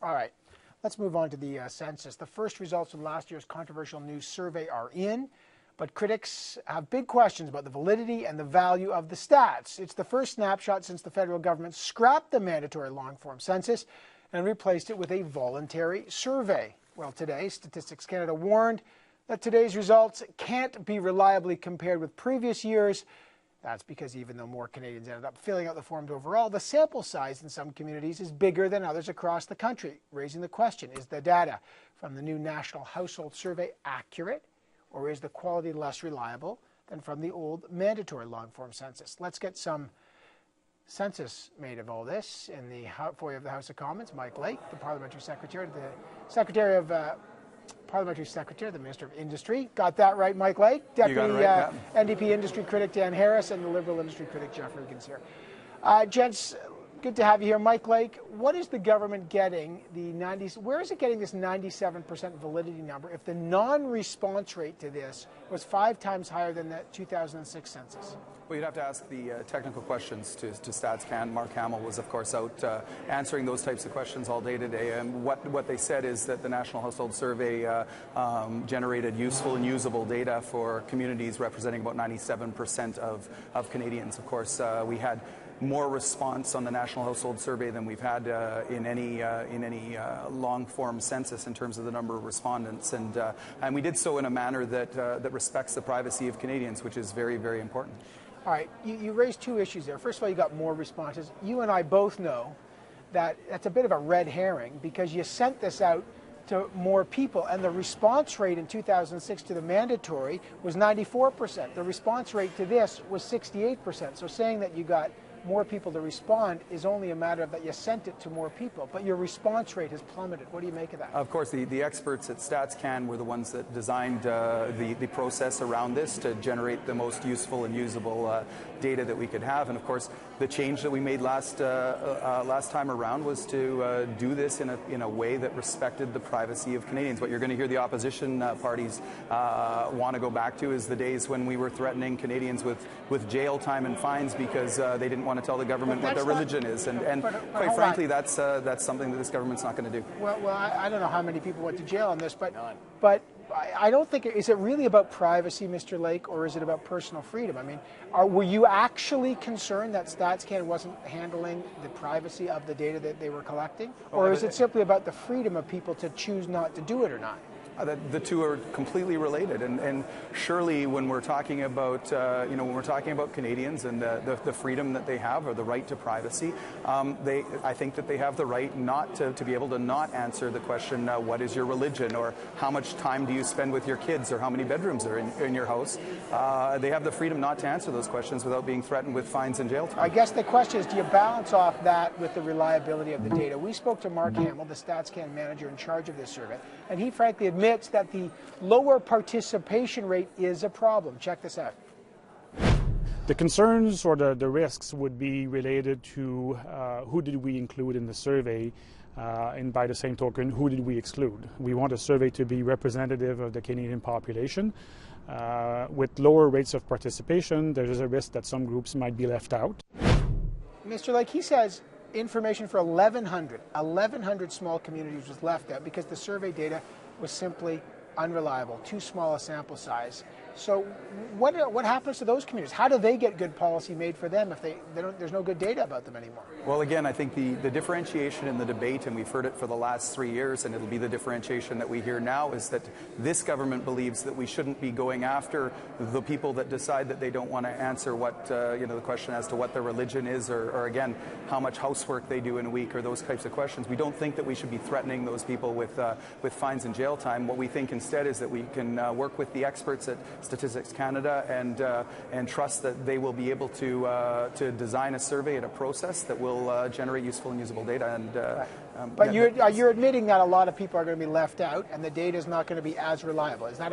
All right, let's move on to the census. The first results from last year's controversial news survey are in, but critics have big questions about the validity and the value of the stats. It's the first snapshot since the federal government scrapped the mandatory long-form census and replaced it with a voluntary survey. Well, today, Statistics Canada warned that today's results can't be reliably compared with previous years. That's because even though more Canadians ended up filling out the forms overall, the sample size in some communities is bigger than others across the country, raising the question, is the data from the new National Household Survey accurate, or is the quality less reliable than from the old mandatory long-form census? Let's get some census made of all this in the foyer of the House of Commons. Mike Lake, the Parliamentary Secretary, Parliamentary Secretary, the Minister of Industry. Got that right, Mike Lake. Deputy NDP Industry Critic Dan Harris and the Liberal Industry Critic Jeff Regan's here. Gents, good to have you here. Mike Lake, what is the government getting where is it getting this 97% validity number if the non-response rate to this was 5 times higher than the 2006 census? Well, you'd have to ask the technical questions to StatsCan. Mark Hamill was, of course, out answering those types of questions all day today. And what they said is that the National Household Survey generated useful and usable data for communities representing about 97% of Canadians. Of course, we had more response on the National Household Survey than we've had in any long-form census in terms of the number of respondents, and we did so in a manner that respects the privacy of Canadians, which is very, very important. All right, you raised 2 issues there. First of all, you got more responses. You and I both know that that's a bit of a red herring because you sent this out to more people, and the response rate in 2006 to the mandatory was 94%. The response rate to this was 68%. So saying that you got more people to respond is only a matter of that you sent it to more people, but your response rate has plummeted. What do you make of that? Of course, the experts at StatsCan were the ones that designed the process around this to generate the most useful and usable data that we could have. And of course, the change that we made last time around was to do this in a way that respected the privacy of Canadians. What you're going to hear the opposition parties want to go back to is the days when we were threatening Canadians with jail time and fines because they didn't want to tell the government what their religion is, and quite frankly, that's something that this government's not going to do. Well, I don't know how many people went to jail on this, but I don't think, is it really about privacy, Mr. Lake, or is it about personal freedom? I mean, were you actually concerned that StatsCan wasn't handling the privacy of the data that they were collecting, or is it simply about the freedom of people to choose not to do it or not? The two are completely related, and surely when we're talking about Canadians and the freedom that they have or the right to privacy, I think that they have the right not to be able to not answer the question, what is your religion, or how much time do you spend with your kids, or how many bedrooms are in your house. They have the freedom not to answer those questions without being threatened with fines and jail time. I guess the question is, do you balance off that with the reliability of the data? We spoke to Mark Hamill, the StatsCan manager in charge of this survey, and he frankly admits that the lower participation rate is a problem. Check this out. The concerns or the risks would be related to who did we include in the survey, and by the same token, who did we exclude. We want a survey to be representative of the Canadian population. With lower rates of participation, there is a risk that some groups might be left out. Mr. Lake, he says information for 1,100 small communities was left out because the survey data was simply unreliable, too small a sample size. So what happens to those communities? How do they get good policy made for them if there's no good data about them anymore? Well, again, I think the differentiation in the debate, and we've heard it for the last 3 years, and it'll be the differentiation that we hear now, is that this government believes that we shouldn't be going after the people that decide that they don't want to answer what, the question as to what their religion is, or again, how much housework they do in a week, or those types of questions. We don't think that we should be threatening those people with fines and jail time. What we think instead is that we can work with the experts at Statistics Canada and trust that they will be able to design a survey and a process that will generate useful and usable data. And but you're admitting that a lot of people are going to be left out, and the data is not going to be as reliable. Is that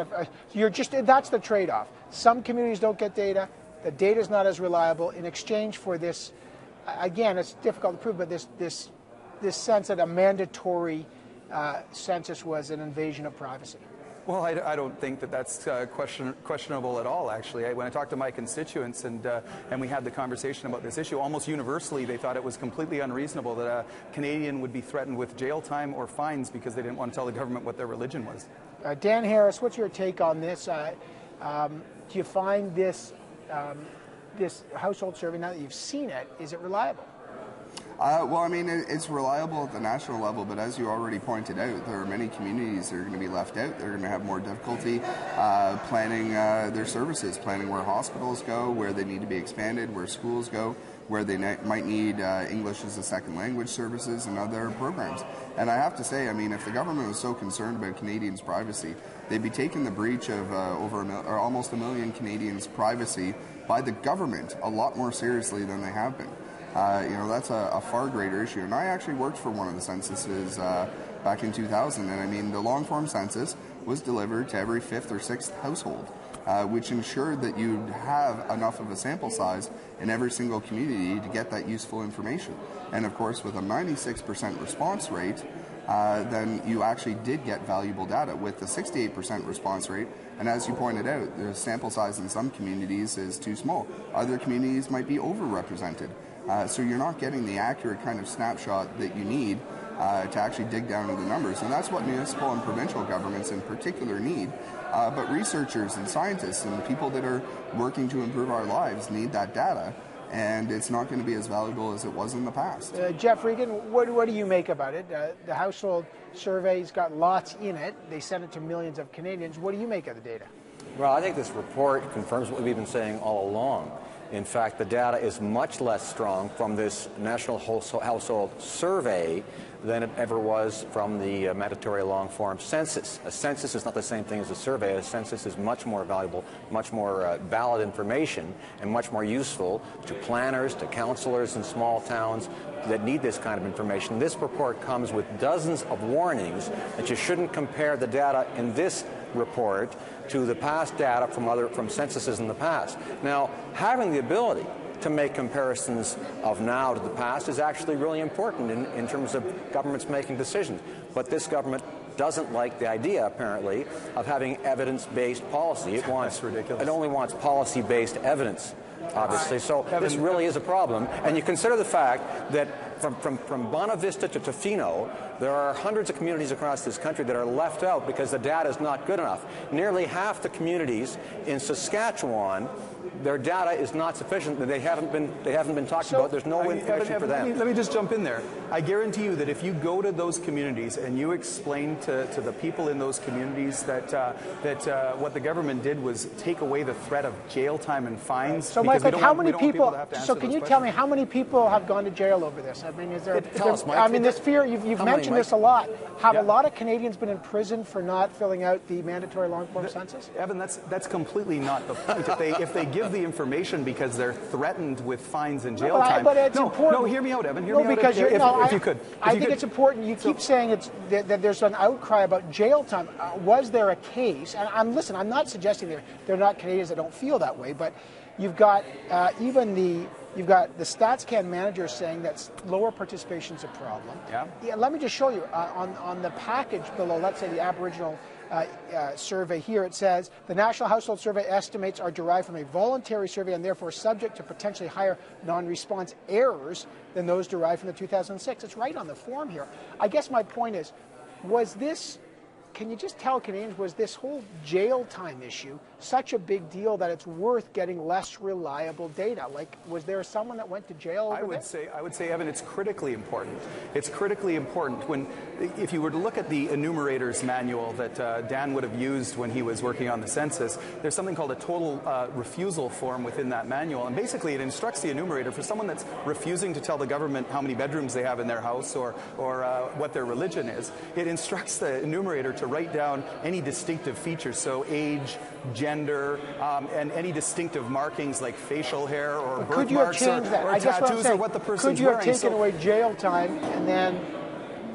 that's the trade-off? Some communities don't get data. The data is not as reliable. In exchange for this, again, it's difficult to prove, but this sense that a mandatory census was an invasion of privacy. Well, I don't think that that's questionable at all, actually. When I talked to my constituents and we had the conversation about this issue, almost universally they thought it was completely unreasonable that a Canadian would be threatened with jail time or fines because they didn't want to tell the government what their religion was. Dan Harris, what's your take on this? Do you find this household survey, now that you've seen it, is it reliable? Well, I mean, it's reliable at the national level, but as you already pointed out, there are many communities that are going to be left out. They're going to have more difficulty planning their services, planning where hospitals go, where they need to be expanded, where schools go, where they might need English as a second language services and other programs. And I have to say, I mean, if the government was so concerned about Canadians' privacy, they'd be taking the breach of almost a million Canadians' privacy by the government a lot more seriously than they have been. That's a far greater issue. And I actually worked for one of the censuses back in 2000. And I mean, the long-form census was delivered to every 5th or 6th household, which ensured that you'd have enough of a sample size in every single community to get that useful information. And of course, with a 96% response rate, then you actually did get valuable data with the 68% response rate. And as you pointed out, the sample size in some communities is too small. Other communities might be overrepresented. So you're not getting the accurate kind of snapshot that you need to actually dig down into the numbers. And that's what municipal and provincial governments in particular need. But researchers and scientists and people that are working to improve our lives need that data. And it's not going to be as valuable as it was in the past. Jeff Regan, what do you make about it? The household survey's got lots in it. They sent it to millions of Canadians. What do you make of the data? Well, I think this report confirms what we've been saying all along. In fact, the data is much less strong from this National Household Survey than it ever was from the mandatory long-form census. A census is not the same thing as a survey. A census is much more valuable, much more valid information, and much more useful to planners, to councillors in small towns that need this kind of information. This report comes with dozens of warnings that you shouldn't compare the data in this report to the past data from censuses in the past. Now, having the ability to make comparisons of now to the past is actually really important in terms of governments making decisions. But this government doesn't like the idea, apparently, of having evidence-based policy. That's ridiculous. It only wants policy-based evidence, obviously. So this really is a problem. And you consider the fact that from Bonavista to Tofino, there are hundreds of communities across this country that are left out because the data is not good enough. Nearly half the communities in Saskatchewan, their data is not sufficient. They haven't been talked about. There's no information for them. Let me just jump in there. I guarantee you that if you go to those communities and you explain to the people in those communities that what the government did was take away the threat of jail time and fines. So, Mike, how many people? So, can you tell me how many people have gone to jail over this? I mean, is there? I mean, this fear. You've mentioned this a lot. Have a lot of Canadians been in prison for not filling out the mandatory long-form census? Evan, that's completely not the point. If they give the information because they're threatened with fines and jail time. But it's important. No, hear me out, Evan. Hear me out. Because if you could. I think it's important. You keep saying that there's an outcry about jail time. Was there a case? And I'm not suggesting there are not Canadians that don't feel that way, but you've got You've got the StatsCan manager saying that lower participation is a problem. Yeah. Let me just show you on the package below. Let's say the Aboriginal survey here. It says the National Household Survey estimates are derived from a voluntary survey and therefore subject to potentially higher non-response errors than those derived from the 2006. It's right on the form here. I guess my point is, can you just tell Canadians, was this whole jail time issue such a big deal that it's worth getting less reliable data? Like, was there someone that went to jail over I would say, Evan, it's critically important. It's critically important if you were to look at the enumerator's manual that Dan would have used when he was working on the census, there's something called a total refusal form within that manual. And basically it instructs the enumerator for someone that's refusing to tell the government how many bedrooms they have in their house or what their religion is. It instructs the enumerator to write down any distinctive features, so age, gender, and any distinctive markings like facial hair or birthmarks or tattoos or what the person's wearing. Could you have taken away jail time and then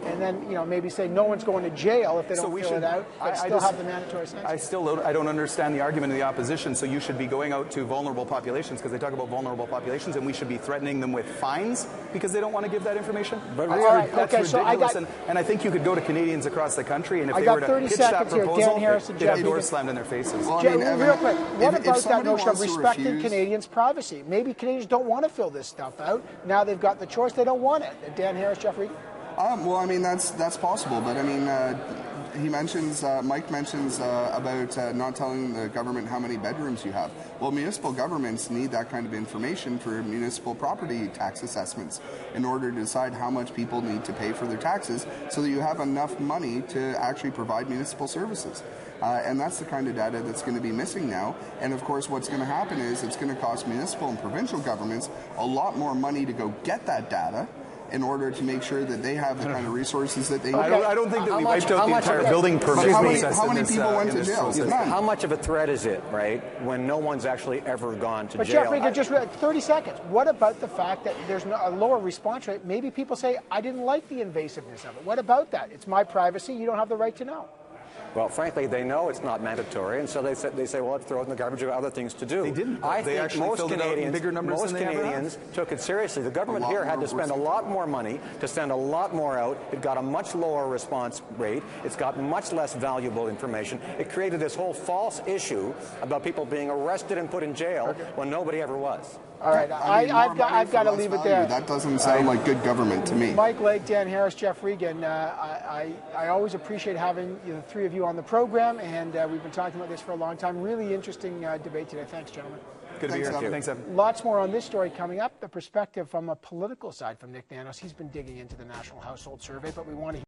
and then maybe say no one's going to jail if they don't fill it out, but still have the mandatory census. I don't understand the argument of the opposition. So you should be going out to vulnerable populations, because they talk about vulnerable populations, and we should be threatening them with fines because they don't want to give that information. But that's ridiculous. And I think you could go to Canadians across the country, and if they were to pitch that proposal, they'd have doors slammed in their faces. Well, real quick, what about that notion of respecting Canadians' privacy? Maybe Canadians don't want to fill this stuff out. Now they've got the choice; they don't want it. Dan Harris, Jeff Regan. Well, I mean that's possible, but I mean Mike mentions about not telling the government how many bedrooms you have. Well, municipal governments need that kind of information for municipal property tax assessments in order to decide how much people need to pay for their taxes, so that you have enough money to actually provide municipal services. And that's the kind of data that's going to be missing now. And of course, what's going to happen is it's going to cost municipal and provincial governments a lot more money to go get that data in order to make sure that they have the kind of resources that they need. I don't think that we wiped out the entire building permit process. How many people went to jail? How much of a threat is it, right, when no one's actually ever gone to jail? But Jeff Regan, just 30 seconds. What about the fact that there's a lower response rate? Maybe people say, I didn't like the invasiveness of it. What about that? It's my privacy. You don't have the right to know. Well, frankly, they know it's not mandatory, and so they say, well, let's throw it in the garbage. We have other things to do. They didn't. I they think most Canadians took it seriously. The government here had to spend a lot more money to send a lot more out. It got a much lower response rate. It's got much less valuable information. It created this whole false issue about people being arrested and put in jail when nobody ever was. All right, I've got to leave it there. That doesn't sound like good government to me. Mike Lake, Dan Harris, Jeff Regan, I always appreciate having the three of you on the program, and we've been talking about this for a long time. Really interesting debate today. Thanks, gentlemen. Good to be here. Thanks, Evan. Lots more on this story coming up. The perspective from a political side from Nick Nanos. He's been digging into the National Household Survey, but we want to